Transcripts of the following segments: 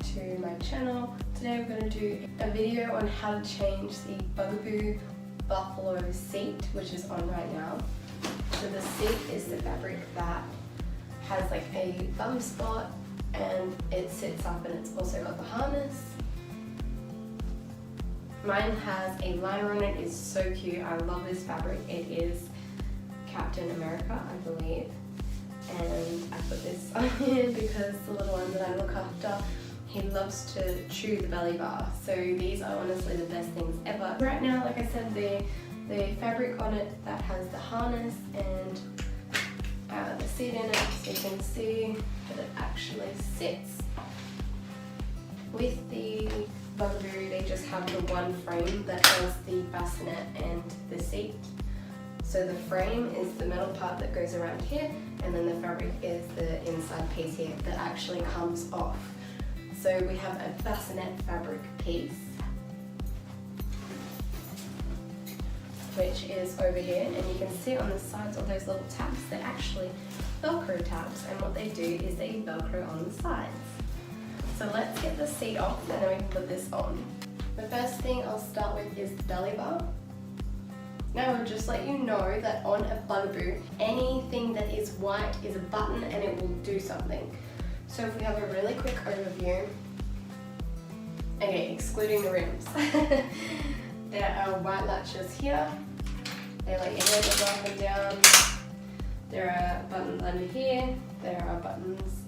to my channel. Today we're going to do a video on how to change the Bugaboo Buffalo Seat, which is on right now. So the seat is the fabric that has like a bum spot and it sits up, and it's also got the harness. Mine has a liner on it. It's so cute. I love this fabric. It is Captain America, I believe. And I put this on here because the little one that I look after, he loves to chew the belly bar. So these are honestly the best things ever. Right now, like I said, the fabric on it that has the harness and the seat in it, so you can see that it actually sits. With the Bugaboo, they just have the one frame that has the bassinet and the seat. So the frame is the metal part that goes around here, and then the fabric is the inside piece here that actually comes off. So we have a bassinet fabric piece, which is over here, and you can see on the sides of those little tabs, they're actually Velcro tabs, and what they do is they Velcro on the sides. So let's get the seat off and then we can put this on. The first thing I'll start with is the belly bar. Now I'll just let you know that on a Bugaboo, anything that is white is a button and it will do something. So if we have a really quick overview, okay, excluding the rims. There are white latches here. They let your head go up and down. There are buttons under here. There are buttons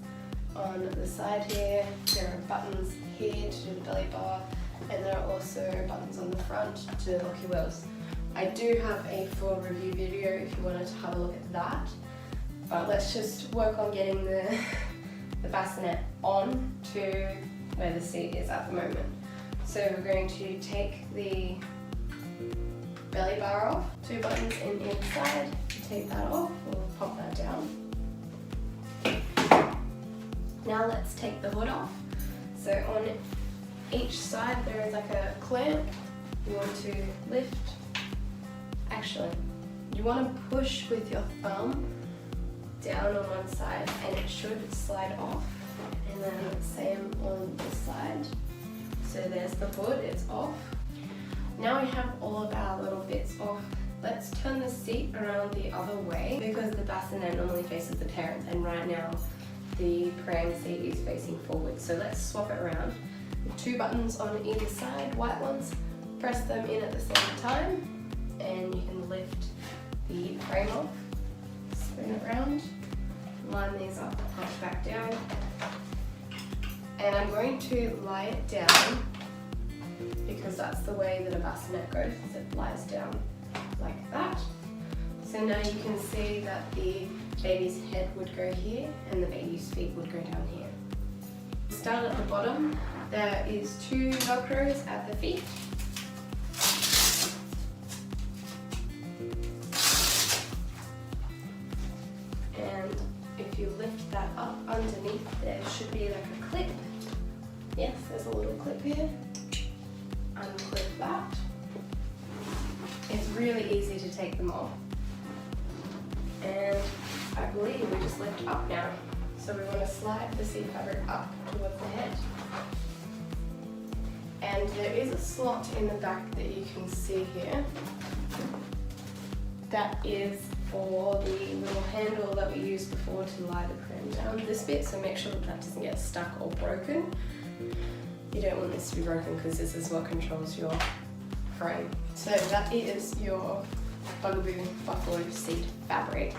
on the side here. There are buttons here to do the belly bar. And there are also buttons on the front to lock your wheels. I do have a full review video if you wanted to have a look at that. But let's just work on getting the bassinet on to where the seat is at the moment. So we're going to take the belly bar off, 2 buttons in each side. Take that off, we'll pop that down. Now let's take the hood off. So on each side there is like a clamp. You want to lift. Actually, you want to push with your thumb down on one side and it should slide off. And then same on this side. So there's the hood, it's off. Now we have all of our little bits off. Let's turn the seat around the other way because the bassinet normally faces the parent, and right now the pram seat is facing forward. So let's swap it around. 2 buttons on either side, white ones. Press them in at the same time and you can lift the frame off. Spin it around, line these up, push back down. And I'm going to lie it down because that's the way that a bassinet goes, is it lies down like that. So now you can see that the baby's head would go here and the baby's feet would go down here. Start at the bottom. There is 2 Velcros at the feet. And if you lift that up underneath, there should be like a clip. Yes, there's a little clip here. Unclip that. It's really easy to take them off. And I believe we just lift up now. So we want to slide the seat fabric up towards the head. And there is a slot in the back that you can see here. That is for the little handle that we used before to lie the pram down this bit, so make sure that that doesn't get stuck or broken. You don't want this to be broken because this is what controls your frame. So that is your Bugaboo Buffalo Seat fabric.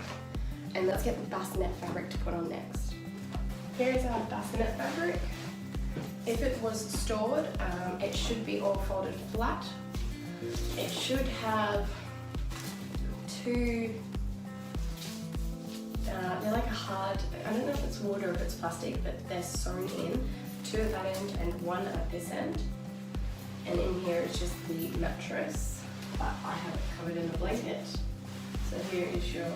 And let's get the bassinet fabric to put on next. Here is our bassinet fabric. If it was stored, it should be all folded flat. It should have 2, they're like a hard, I don't know if it's wood or if it's plastic, but they're sewn in, 2 at that end and 1 at this end. And in here is just the mattress, but I have it covered in a blanket. So here is your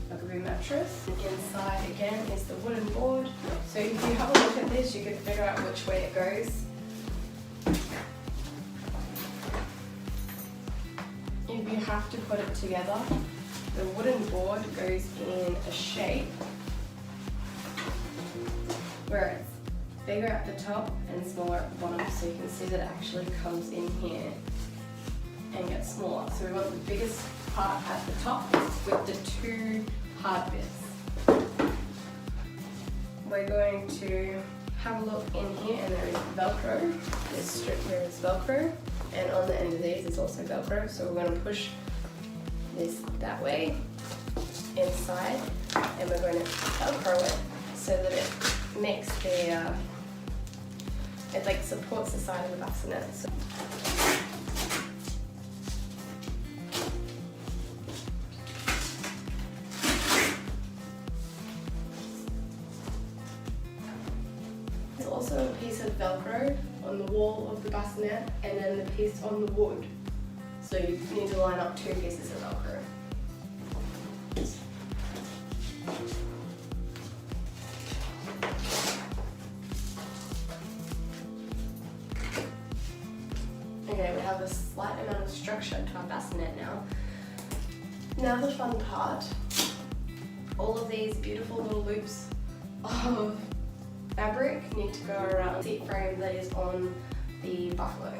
Bugaboo mattress. Inside again is the wooden board. So if you have a look at this, you can figure out which way it goes. If you have to put it together, the wooden board goes in a shape where it's bigger at the top and smaller at the bottom, so you can see that it actually comes in here and gets smaller. So we want the biggest part at the top with the 2 hard bits. We're going to have a look in here, and there is Velcro. This strip here is Velcro, and on the end of these is also Velcro. So we're going to push this that way inside, and we're going to Velcro it so that it makes the it like supports the side of the bassinet. So there's also a piece of Velcro on the wall of the bassinet, and then the piece on the wood. So you need to line up 2 pieces of Velcro. Okay, we have a slight amount of structure to our bassinet now. Now the fun part. All of these beautiful little loops of fabric need to go around the seat frame that is on the Buffalo.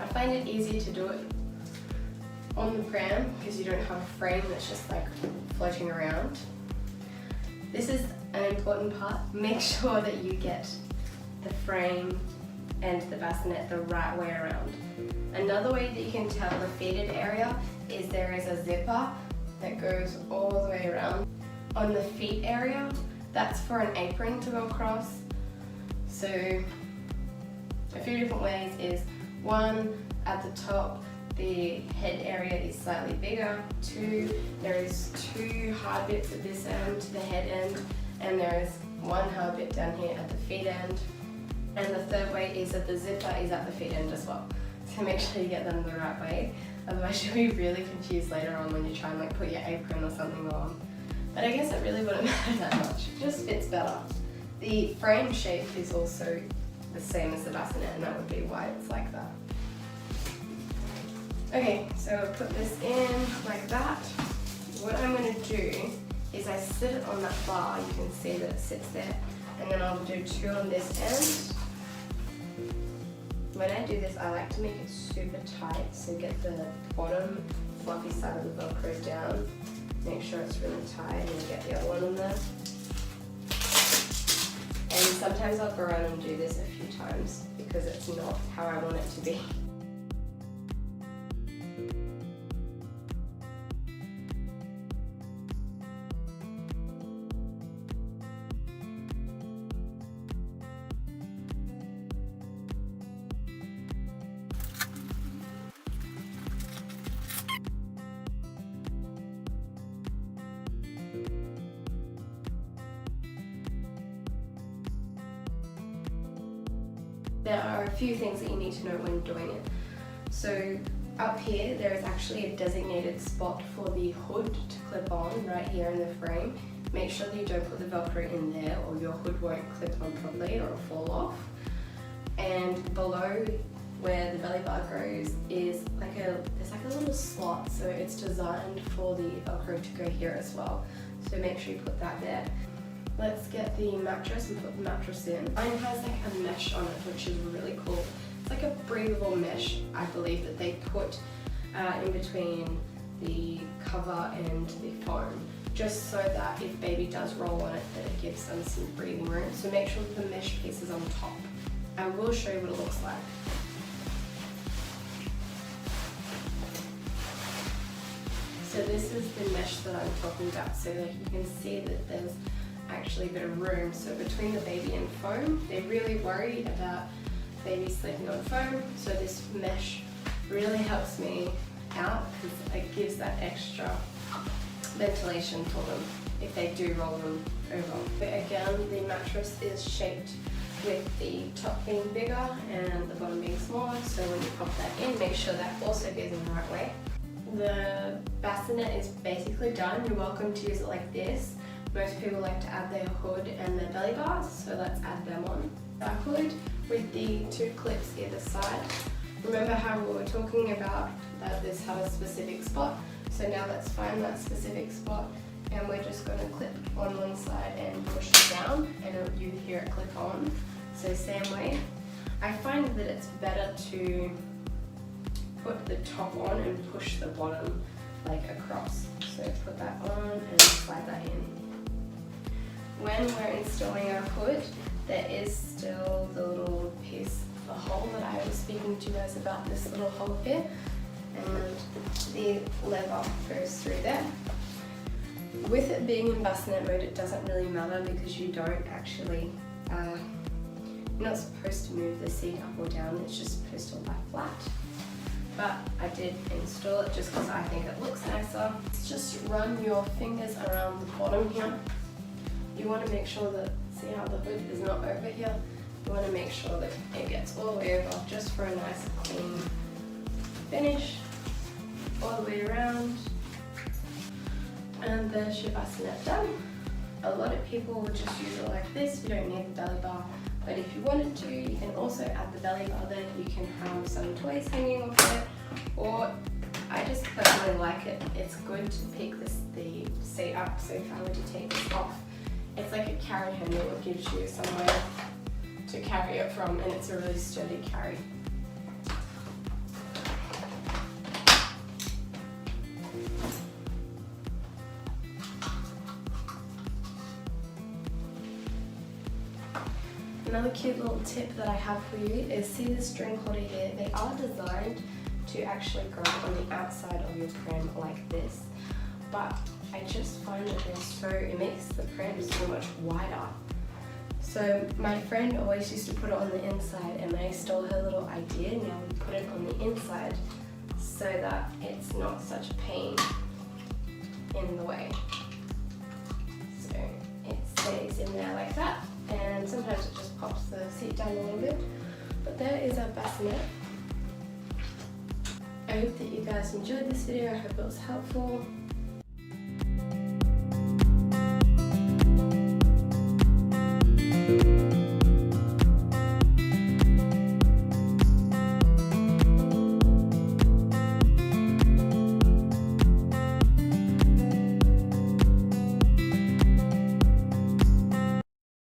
I find it easier to do it on the pram because you don't have a frame that's just like floating around. This is an important part. Make sure that you get the frame and the bassinet the right way around. Another way that you can tell the fitted area is there is a zipper that goes all the way around. On the feet area, that's for an apron to go across. So a few different ways is 1, at the top the head area is slightly bigger. 2, there is 2 hard bits at this end to the head end, and there is 1 hard bit down here at the feet end. And the third way is that the zipper is at the feet end as well. So make sure you get them the right way, otherwise you'll be really confused later on when you try and like put your apron or something on. But I guess it really wouldn't matter that much, it just fits better. The frame shape is also the same as the bassinet, and that would be why it's like that. Okay, so I'll put this in like that. What I'm going to do is I sit it on that bar, you can see that it sits there, and then I'll do 2 on this end. When I do this, I like to make it super tight, so get the bottom fluffy side of the Velcro down. Make sure it's really tight, and then get the other one in there. And sometimes I'll go around and do this a few times because it's not how I want it to be. There are a few things that you need to know when doing it. So up here there is actually a designated spot for the hood to clip on right here in the frame. Make sure that you don't put the Velcro in there or your hood won't clip on properly or it'll fall off. And below where the belly bar goes is there's like a little slot, so it's designed for the Velcro to go here as well. So make sure you put that there. Let's get the mattress and put the mattress in. Mine has like a mesh on it, which is really cool. It's like a breathable mesh, I believe, that they put in between the cover and the foam, just so that if baby does roll on it, that it gives them some breathing room. So make sure that the mesh piece is on top. I will show you what it looks like. So this is the mesh that I'm talking about, so that you can see that there's actually a bit of room. So between the baby and foam, they're really worried about baby sleeping on foam, so this mesh really helps me out because it gives that extra ventilation for them if they do roll them over. But again, the mattress is shaped with the top being bigger and the bottom being smaller, so when you pop that in, make sure that also goes in the right way. The bassinet is basically done. You're welcome to use it like this. Most people like to add their hood and their belly bars, so let's add them on. Our hood with the 2 clips either side. Remember how we were talking about that this had a specific spot? So now let's find that specific spot and we're just going to clip on one side and push it down, and you hear it click on. So same way. I find that it's better to put the top on and push the bottom like across. So put that on and slide that in. When we're installing our hood, there is still the little piece, the hole that I was speaking to you guys about, this little hole here, and the lever goes through there. With it being in bassinet mode, it doesn't really matter because you don't actually, you're not supposed to move the seat up or down, it's just supposed to lie flat. But I did install it just because I think it looks nicer. Just run your fingers around the bottom here. You want to make sure that, see how the hood is not over here? You want to make sure that it gets all the way over just for a nice clean finish, all the way around. And there's your bassinet done. A lot of people would just use it like this, you don't need the belly bar. But if you wanted to, you can also add the belly bar there. You can have some toys hanging off it, or I just personally like it. It's good to pick the seat up, so if I were to take this off, it's like a carry handle. It gives you somewhere to carry it from, and it's a really sturdy carry. Another cute little tip that I have for you is, see the string holder here? They are designed to actually go on the outside of your pram like this, but I just find that it makes the pram so much wider. So my friend always used to put it on the inside, and I stole her little idea. Now we put it on the inside so that it's not such a pain in the way. So it stays in there like that. And sometimes it just pops the seat down a little bit. But there is our bassinet. I hope that you guys enjoyed this video. I hope it was helpful.